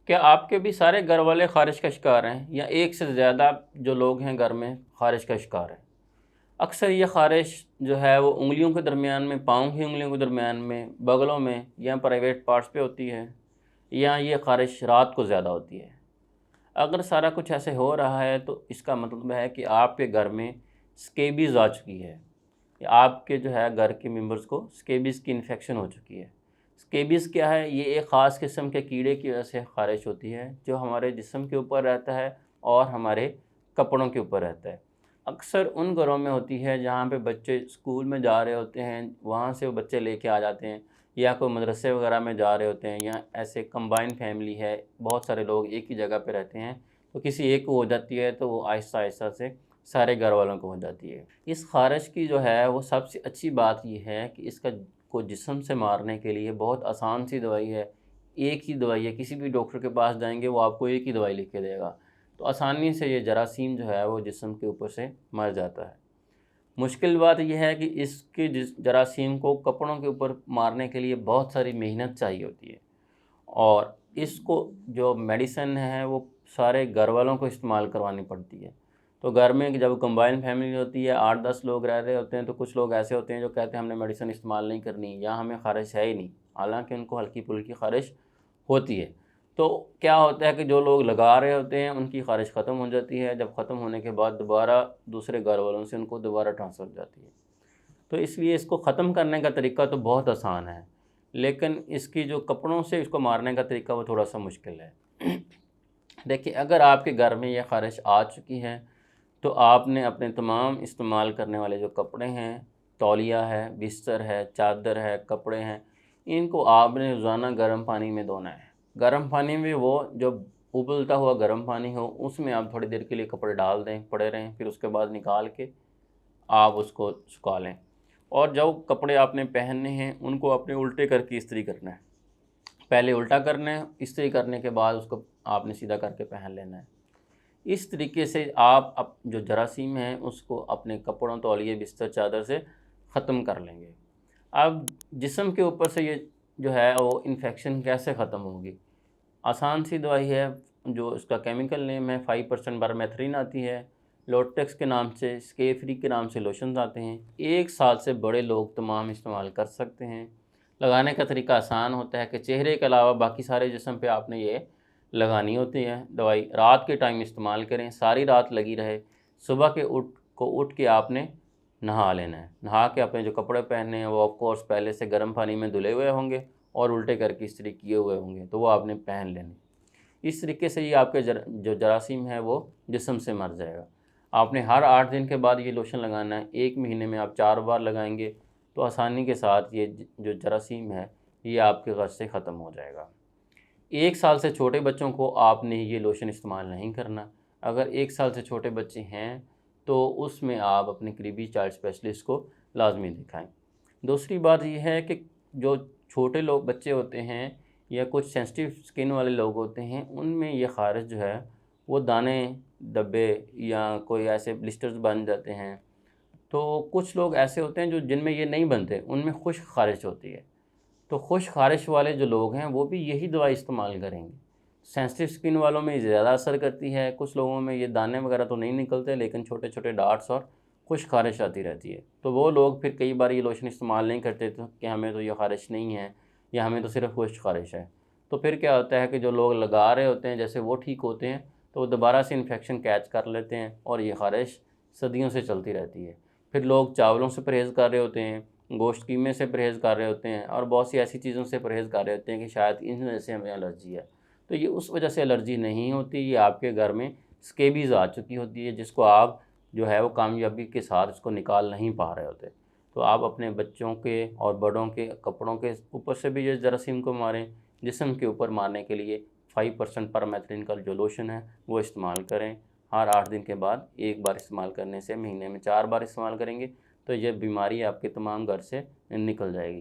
क्या आपके भी सारे घर वाले ख़ारिश का शिकार हैं या एक से ज़्यादा जो लोग हैं घर में ख़ारिश का शिकार हैं? अक्सर ये ख़ारिश जो है वो उँगलियों के दरमियान में, पाँव की उँगलियों के दरमियान में, बगलों में या प्राइवेट पार्ट्स पे होती है, या ये ख़ारिश रात को ज़्यादा होती है। अगर सारा कुछ ऐसे हो रहा है तो इसका मतलब है कि आपके घर में स्केबीज़ आ चुकी है, या आपके जो है घर के मेंबर्स को स्केबीज़ की इन्फेक्शन हो चुकी है। स्केबीज़ क्या है? ये एक ख़ास किस्म के कीड़े की वजह से ख़ारिश होती है जो हमारे जिस्म के ऊपर रहता है और हमारे कपड़ों के ऊपर रहता है। अक्सर उन घरों में होती है जहाँ पे बच्चे स्कूल में जा रहे होते हैं, वहाँ से वो बच्चे लेके आ जाते हैं, या कोई मदरसे वगैरह में जा रहे होते हैं, या ऐसे कंबाइन फैमिली है, बहुत सारे लोग एक ही जगह पे रहते हैं, तो किसी एक को हो जाती है तो वो आहिस्ता-आहिस्ता से सारे घर वालों को हो जाती है। इस ख़ारिश की जो है वो सबसे अच्छी बात ये है कि इसका को जिस्म से मारने के लिए बहुत आसान सी दवाई है। एक ही दवाई है, किसी भी डॉक्टर के पास जाएँगे वो आपको एक ही दवाई लिख के देगा। तो आसानी से ये जरासीम जो है वो जिस्म के ऊपर से मर जाता है। मुश्किल बात ये है कि इसके जरासीम को कपड़ों के ऊपर मारने के लिए बहुत सारी मेहनत चाहिए होती है, और इसको जो मेडिसिन है वो सारे घर वालों को इस्तेमाल करवानी पड़ती है। तो घर में जब कंबाइन फैमिली होती है, 8-10 लोग रह रहे होते हैं, तो कुछ लोग ऐसे होते हैं जो कहते हैं हमने मेडिसिन इस्तेमाल नहीं करनी या हमें ख़ारिश है ही नहीं, हालाँकि उनको हल्की-फुल्की ख़ारिश होती है। तो क्या होता है कि जो लोग लगा रहे होते हैं उनकी ख़ारिश ख़त्म हो जाती है, जब ख़त्म होने के बाद दोबारा दूसरे घर वालों से उनको दोबारा ट्रांसफ़र हो जाती है। तो इसलिए इसको ख़त्म करने का तरीका तो बहुत आसान है, लेकिन इसकी जो कपड़ों से इसको मारने का तरीका वो थोड़ा-सा मुश्किल है। देखिए, अगर आपके घर में ये ख़ारिश आ चुकी है, तो आपने अपने तमाम इस्तेमाल करने वाले जो कपड़े हैं, तौलिया है, बिस्तर है, चादर है, कपड़े हैं, इनको आपने रोज़ाना गर्म पानी में धोना है। गर्म पानी में वो जो उबलता हुआ गर्म पानी हो, उसमें आप थोड़ी देर के लिए कपड़े डाल दें, पड़े रहें, फिर उसके बाद निकाल के आप उसको सुखा लें। और जो कपड़े आपने पहनने हैं, उनको आपने उल्टे करके इस्त्री करना है। पहले उल्टा करना है, इस्त्री करने के बाद उसको आपने सीधा करके पहन लेना है। इस तरीके से आप जो जरासीम है उसको अपने कपड़ों, तौलिए, बिस्तर, चादर से ख़त्म कर लेंगे। अब जिस्म के ऊपर से ये जो है वो इन्फेक्शन कैसे ख़त्म होगी? आसान सी दवाई है, जो इसका केमिकल नेम है 5% बरमेथ्रिन आती है। लोटेक्स के नाम से, स्के फ्री के नाम से लोशंस आते हैं। 1 साल से बड़े लोग तमाम इस्तेमाल कर सकते हैं। लगाने का तरीका आसान होता है कि चेहरे के अलावा बाकी सारे जिस्म पे आपने ये लगानी होती है दवाई। रात के टाइम इस्तेमाल करें, सारी रात लगी रहे। सुबह के उठ के आपने नहा लेना है। नहा के अपने जो कपड़े पहने हैं वो ऑफ कोर्स पहले से गर्म पानी में धुले हुए होंगे और उल्टे करके इस्त्री किए हुए होंगे, तो वो आपने पहन लेने। इस तरीके से ये आपके जो जरासीम है वो जिस्म से मर जाएगा। आपने हर 8 दिन के बाद ये लोशन लगाना है। 1 महीने में आप 4 बार लगाएंगे तो आसानी के साथ ये जो जरासीम है ये आपके घर से ख़त्म हो जाएगा। 1 साल से छोटे बच्चों को आपने ये लोशन इस्तेमाल नहीं करना। अगर 1 साल से छोटे बच्चे हैं तो उसमें आप अपने करीबी चाइल्ड स्पेशलिस्ट को लाज़मी दिखाएँ। दूसरी बात ये है कि जो छोटे लोग बच्चे होते हैं या कुछ सेंसिटिव स्किन वाले लोग होते हैं, उनमें ये ख़ारिश जो है वो दाने, धब्बे या कोई ऐसे ब्लिस्टर्स बन जाते हैं। तो कुछ लोग ऐसे होते हैं जो जिनमें ये नहीं बनते, उनमें खुश्क ख़ारिश होती है। तो खुश्क ख़ारिश वाले जो लोग हैं वो भी यही दवाई इस्तेमाल करेंगे। सेंसिटिव स्किन वालों में ज़्यादा असर करती है, कुछ लोगों में ये दाने वगैरह तो नहीं निकलते, लेकिन छोटे-छोटे डॉट्स और खुश्क ख़ारिश आती रहती है। तो वो लोग फिर कई बार ये लोशन इस्तेमाल नहीं करते, तो कि हमें तो ये ख़ारिश नहीं है या हमें तो सिर्फ़ खुश्क ख़ारिश है। तो फिर क्या होता है कि जो लोग लगा रहे होते हैं, जैसे वो ठीक होते हैं, तो वो दोबारा से इन्फेक्शन कैच कर लेते हैं और ये ख़ारिश सदियों से चलती रहती है। फिर लोग चावलों से परहेज़ कर रहे होते हैं, गोश्त कीमे से परहेज़ कर रहे होते हैं और बहुत सी ऐसी चीज़ों से परहेज़ कर रहे होते हैं कि शायद इन वजह से हमें एलर्जी है। तो ये उस वजह से एलर्जी नहीं होती, ये आपके घर में स्केबीज़ आ चुकी होती है, जिसको आप जो है वो कामयाबी के साथ इसको निकाल नहीं पा रहे होते। तो आप अपने बच्चों के और बड़ों के कपड़ों के ऊपर से भी ये जरासीम को मारें। जिस्म के ऊपर मारने के लिए 5% परमेथ्रिन का जो लोशन है वो इस्तेमाल करें। हर 8 दिन के बाद 1 बार इस्तेमाल करने से महीने में 4 बार इस्तेमाल करेंगे तो ये बीमारी आपके तमाम घर से निकल जाएगी।